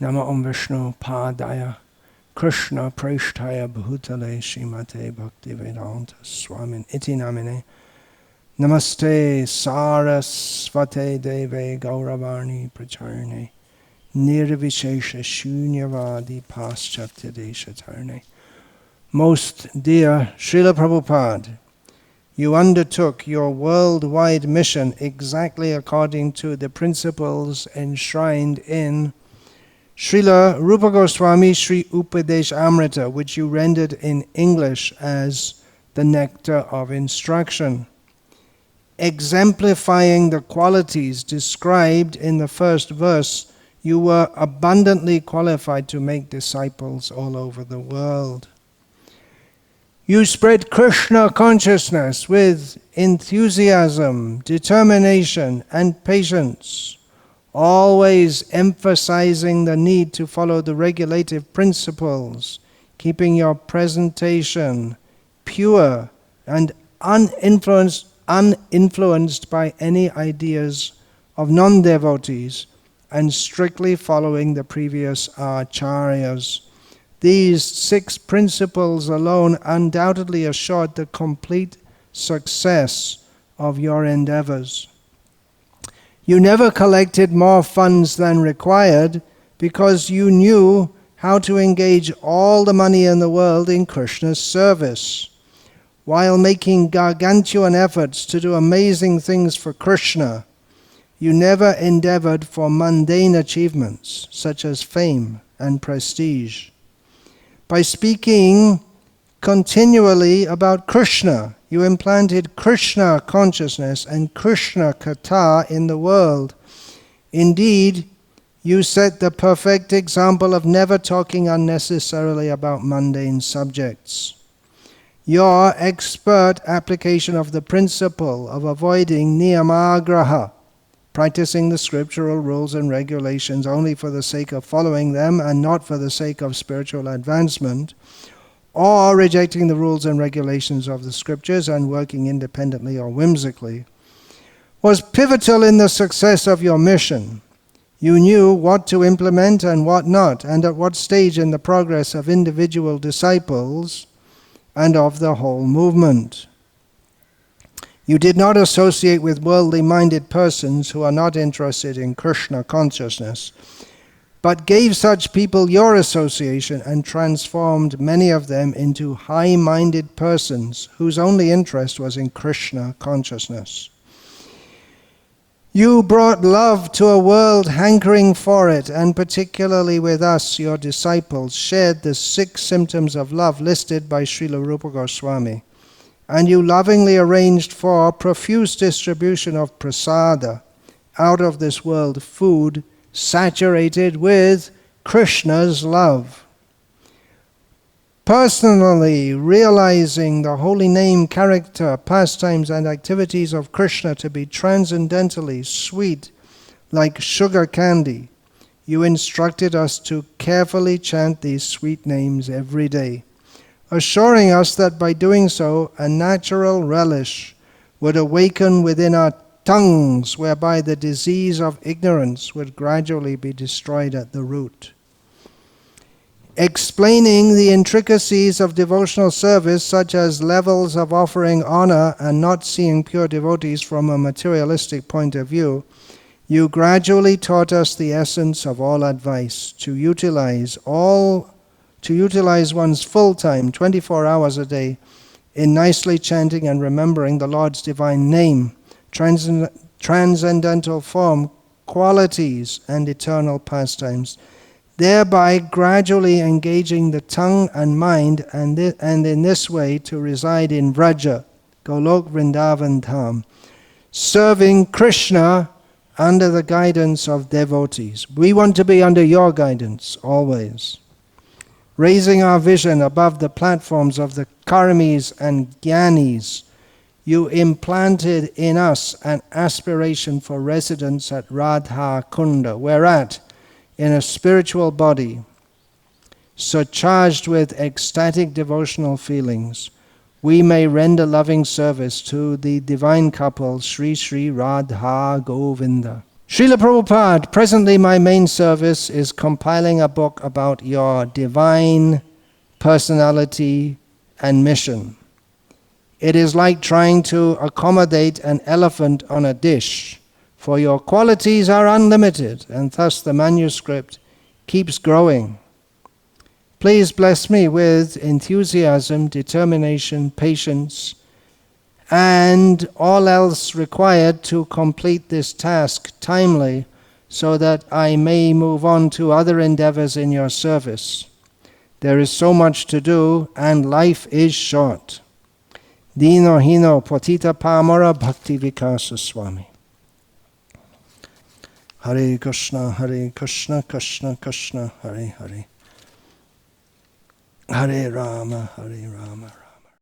Nama Om Vishnu Padaya Krishna Preshtaya Bhutale Srimate Bhakti Vedanta Swami Iti Namine Namaste Sarasvate Deve Gauravarni Pracharne Nirvishesha Shunyavadi Paschatya Deshatarne. Most dear Srila Prabhupada, you undertook your worldwide mission exactly according to the principles enshrined in Srila Rupa Goswami Sri Upadesh Amrita, which you rendered in English as the nectar of instruction, exemplifying the qualities described in the first verse. You were abundantly qualified to make disciples all over the world. You spread Krishna consciousness with enthusiasm, determination, and patience, always emphasizing the need to follow the regulative principles, keeping your presentation pure and uninfluenced by any ideas of non-devotees, and strictly following the previous acharyas. These 6 principles alone undoubtedly assured the complete success of your endeavors. You never collected more funds than required because you knew how to engage all the money in the world in Krishna's service. While making gargantuan efforts to do amazing things for Krishna, you never endeavored for mundane achievements such as fame and prestige. By speaking continually about Krishna, you implanted Krishna consciousness and Krishna Katha in the world. Indeed, you set the perfect example of never talking unnecessarily about mundane subjects. Your expert application of the principle of avoiding niyamagraha, practicing the scriptural rules and regulations only for the sake of following them and not for the sake of spiritual advancement, or rejecting the rules and regulations of the scriptures and working independently or whimsically, was pivotal in the success of your mission. You knew what to implement and what not, and at what stage in the progress of individual disciples and of the whole movement. You did not associate with worldly-minded persons who are not interested in Krishna consciousness, but gave such people your association and transformed many of them into high-minded persons whose only interest was in Krishna consciousness. You brought love to a world hankering for it, and particularly with us, your disciples, shared the 6 symptoms of love listed by Srila Rupa Goswami. And you lovingly arranged for profuse distribution of prasada, out of this world food, saturated with Krishna's love. Personally realizing the holy name, character, pastimes, and activities of Krishna to be transcendently sweet like sugar candy, you instructed us to carefully chant these sweet names every day, assuring us that by doing so, a natural relish would awaken within our tongues, whereby the disease of ignorance would gradually be destroyed at the root. Explaining the intricacies of devotional service, such as levels of offering honor and not seeing pure devotees from a materialistic point of view, you gradually taught us the essence of all advice, to utilize one's full time, 24 hours a day, in nicely chanting and remembering the Lord's divine name, transcendental form, qualities, and eternal pastimes, thereby gradually engaging the tongue and mind, and in this way to reside in Vraja, Golok Vrindavan Dham, serving Krishna under the guidance of devotees. We want to be under your guidance always. Raising our vision above the platforms of the karmis and jnanis, you implanted in us an aspiration for residence at Radha Kunda, whereat, in a spiritual body, surcharged with ecstatic devotional feelings, we may render loving service to the divine couple Sri Sri Radha Govinda. Srila Prabhupada, presently my main service is compiling a book about your divine personality and mission. It is like trying to accommodate an elephant on a dish, for your qualities are unlimited, and thus the manuscript keeps growing. Please bless me with enthusiasm, determination, patience, and all else required to complete this task timely, so that I may move on to other endeavors in your service. There is so much to do, and life is short. Dino hino potita pamara Bhakti Vikasa Swami. Hare Krishna, Krishna Krishna, Hare Hare. Hare Rama, Rama.